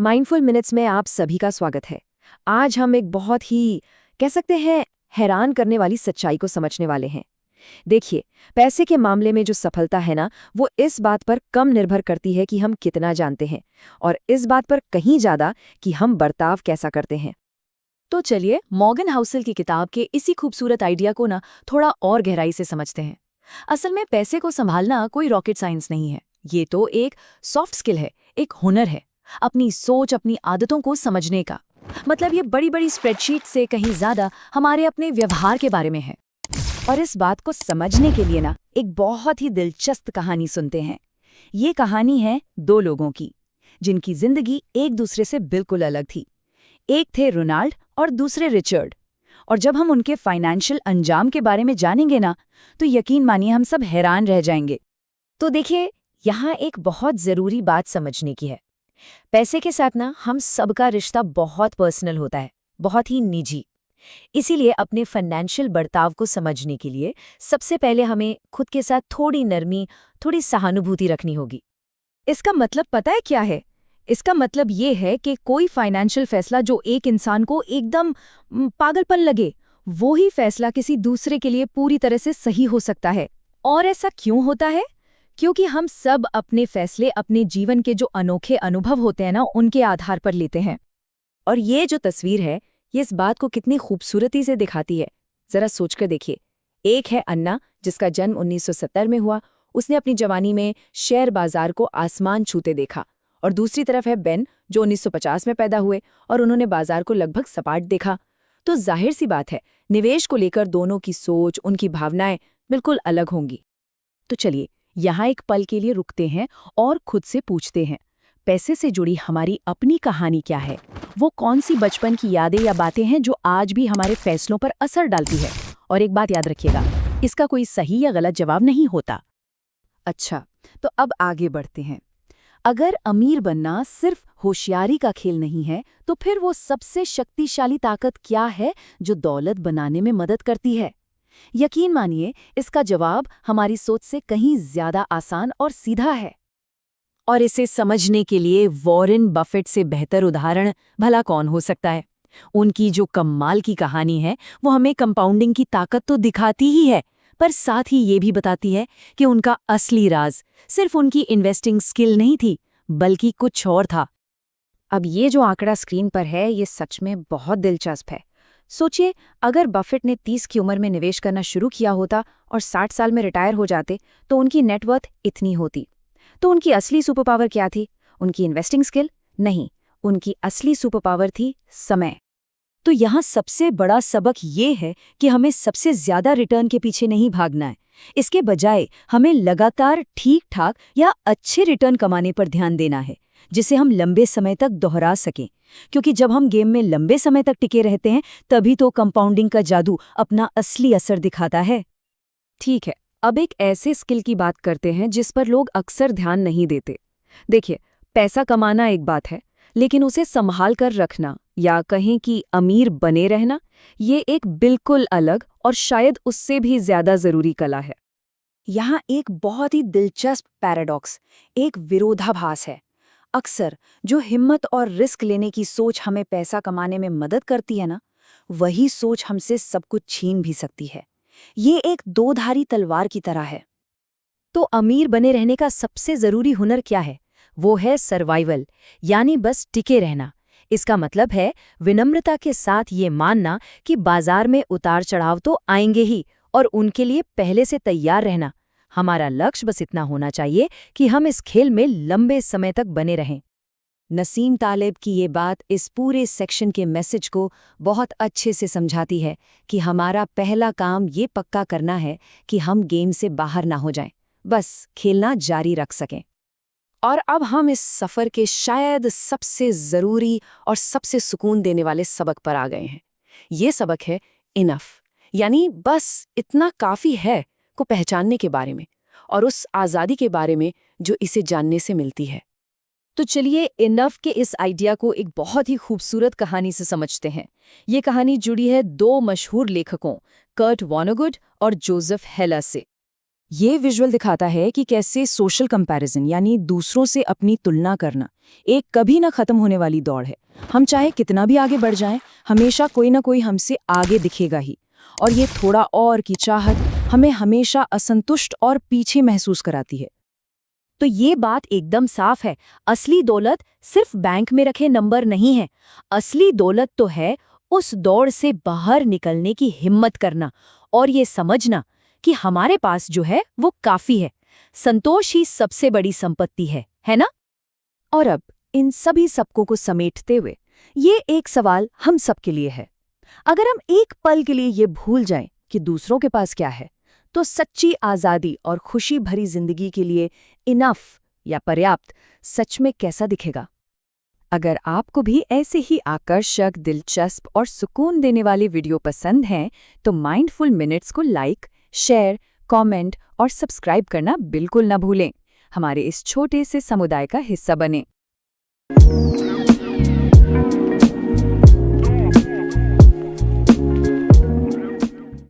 Mindful minutes में आप सभी का स्वागत है। आज हम एक बहुत ही कह सकते हैं हैरान करने वाली सच्चाई को समझने वाले हैं। देखिए, पैसे के मामले में जो सफलता है ना, वो इस बात पर कम निर्भर करती है कि हम कितना जानते हैं और इस बात पर कहीं ज्यादा कि हम बर्ताव कैसा करते हैं। तो चलिए मॉर्गन हाउसल की किताब के इसी खूबसूरत आइडिया को ना थोड़ा और गहराई से समझते हैं। असल में पैसे को संभालना कोई रॉकेट साइंस नहीं है। ये तो एक सॉफ्ट स्किल है, एक हुनर है, अपनी सोच, अपनी आदतों को समझने का। मतलब ये बड़ी बड़ी स्प्रेडशीट से कहीं ज्यादा हमारे अपने व्यवहार के बारे में है। और इस बात को समझने के लिए ना एक बहुत ही दिलचस्प कहानी सुनते हैं। ये कहानी है दो लोगों की, जिनकी जिंदगी एक दूसरे से बिल्कुल अलग थी। एक थे रोनाल्ड और दूसरे रिचर्ड। और जब हम उनके फाइनेंशियल अंजाम के बारे में जानेंगे ना, तो यकीन मानिए हम सब हैरान रह जाएंगे। तो देखिए, यहाँ एक बहुत ज़रूरी बात समझने की है। पैसे के साथ ना हम सबका रिश्ता बहुत पर्सनल होता है, बहुत ही निजी। इसीलिए अपने फाइनेंशियल बर्ताव को समझने के लिए सबसे पहले हमें खुद के साथ थोड़ी नरमी, थोड़ी सहानुभूति रखनी होगी। इसका मतलब पता है क्या है? इसका मतलब ये है कि कोई फाइनेंशियल फैसला जो एक इंसान को एकदम पागलपन लगे, वो ही फैसला किसी दूसरे के लिए पूरी तरह से सही हो सकता है। और ऐसा क्यों होता है? क्योंकि हम सब अपने फैसले अपने जीवन के जो अनोखे अनुभव होते हैं ना, उनके आधार पर लेते हैं। और ये जो तस्वीर है, ये इस बात को कितनी खूबसूरती से दिखाती है। जरा सोचकर देखिए। एक है अन्ना, जिसका जन्म 1970 में हुआ। उसने अपनी जवानी में शेयर बाजार को आसमान छूते देखा। और दूसरी तरफ है बेन, जो 1950 में पैदा हुए और उन्होंने बाजार को लगभग सपाट देखा। तो जाहिर सी बात है, निवेश को लेकर दोनों की सोच, उनकी भावनाएं बिल्कुल अलग होंगी। तो चलिए यहाँ एक पल के लिए रुकते हैं और खुद से पूछते हैं, पैसे से जुड़ी हमारी अपनी कहानी क्या है? वो कौन सी बचपन की यादें या बातें हैं जो आज भी हमारे फैसलों पर असर डालती है? और एक बात याद रखिएगा, इसका कोई सही या गलत जवाब नहीं होता। अच्छा, तो अब आगे बढ़ते हैं। अगर अमीर बनना सिर्फ होशियारी का खेल नहीं है, तो फिर वो सबसे शक्तिशाली ताकत क्या है जो दौलत बनाने में मदद करती है? यकीन मानिए, इसका जवाब हमारी सोच से कहीं ज्यादा आसान और सीधा है। और इसे समझने के लिए वॉरेन बफेट से बेहतर उदाहरण भला कौन हो सकता है? उनकी जो कमाल की कहानी है, वो हमें कंपाउंडिंग की ताकत तो दिखाती ही है, पर साथ ही ये भी बताती है कि उनका असली राज सिर्फ उनकी इन्वेस्टिंग स्किल नहीं थी, बल्कि कुछ और था। अब ये जो आंकड़ा स्क्रीन पर है, ये सच में बहुत दिलचस्प है। सोचिए, अगर बफेट ने 30 की उम्र में निवेश करना शुरू किया होता और 60 साल में रिटायर हो जाते, तो उनकी नेटवर्थ इतनी होती। तो उनकी असली सुपर पावर क्या थी? उनकी इन्वेस्टिंग स्किल नहीं, उनकी असली सुपर पावर थी समय। तो यहाँ सबसे बड़ा सबक ये है कि हमें सबसे ज्यादा रिटर्न के पीछे नहीं भागना है। इसके बजाय हमें लगातार ठीक-ठाक या अच्छे रिटर्न कमाने पर ध्यान देना है, जिसे हम लंबे समय तक दोहरा सकें। क्योंकि जब हम गेम में लंबे समय तक टिके रहते हैं, तभी तो कंपाउंडिंग का जादू अपना असली असर दिखाता है। ठीक है, अब एक ऐसे स्किल की बात करते हैं जिस पर लोग अक्सर ध्यान नहीं देते। देखिए, पैसा कमाना एक बात है, लेकिन उसे संभाल कर रखना या कहें कि अमीर बने रहना, ये एक बिल्कुल अलग और शायद उससे भी ज्यादा जरूरी कला है। यहाँ एक बहुत ही दिलचस्प पैराडॉक्स, एक विरोधाभास है। अक्सर जो हिम्मत और रिस्क लेने की सोच हमें पैसा कमाने में मदद करती है ना, वही सोच हमसे सब कुछ छीन भी सकती है। ये एक दो-धारी तलवार की तरह है। तो अमीर बने रहने का सबसे जरूरी हुनर क्या है? वो है सर्वाइवल, यानी बस टिके रहना। इसका मतलब है विनम्रता के साथ ये मानना कि बाजार में उतार चढ़ाव तो आएंगे ही, और उनके लिए पहले से तैयार रहना। हमारा लक्ष्य बस इतना होना चाहिए कि हम इस खेल में लंबे समय तक बने रहें। नसीम तालिब की ये बात इस पूरे सेक्शन के मैसेज को बहुत अच्छे से समझाती है कि हमारा पहला काम ये पक्का करना है कि हम गेम से बाहर ना हो जाएं, बस खेलना जारी रख सकें। और अब हम इस सफ़र के शायद सबसे ज़रूरी और सबसे सुकून देने वाले सबक पर आ गए हैं। ये सबक है इनफ, यानी बस इतना काफ़ी है को पहचानने के बारे में, और उस आज़ादी के बारे में जो इसे जानने से मिलती है। तो चलिए इनफ के इस आइडिया को एक बहुत ही खूबसूरत कहानी से समझते हैं। ये कहानी जुड़ी है दो मशहूर लेखकों, कर्ट वॉनेगुट और जोसेफ हेलर से। ये विजुअल दिखाता है कि कैसे सोशल कंपैरिजन यानी दूसरों से अपनी तुलना करना एक कभी ना खत्म होने वाली दौड़ है। हम चाहे कितना भी आगे बढ़ जाएं, हमेशा कोई ना कोई हमसे आगे दिखेगा ही। और ये थोड़ा और की चाहत हमें हमेशा असंतुष्ट और पीछे महसूस कराती है। तो ये बात एकदम साफ है, असली दौलत सिर्फ बैंक में रखे नंबर नहीं है। असली दौलत तो है उस दौड़ से बाहर निकलने की हिम्मत करना और ये समझना कि हमारे पास जो है वो काफी है। संतोष ही सबसे बड़ी संपत्ति है ना? और अब इन सभी सबकों को समेटते हुए ये एक सवाल हम सबके लिए है। अगर हम एक पल के लिए ये भूल जाएं कि दूसरों के पास क्या है, तो सच्ची आज़ादी और खुशी भरी जिंदगी के लिए इनफ या पर्याप्त सच में कैसा दिखेगा? अगर आपको भी ऐसे ही आकर्षक, दिलचस्प और सुकून देने वाले वीडियो पसंद हैं, तो माइंडफुल मिनट्स को लाइक, शेयर, कमेंट और सब्सक्राइब करना बिल्कुल न भूलें। हमारे इस छोटे से समुदाय का हिस्सा बनें।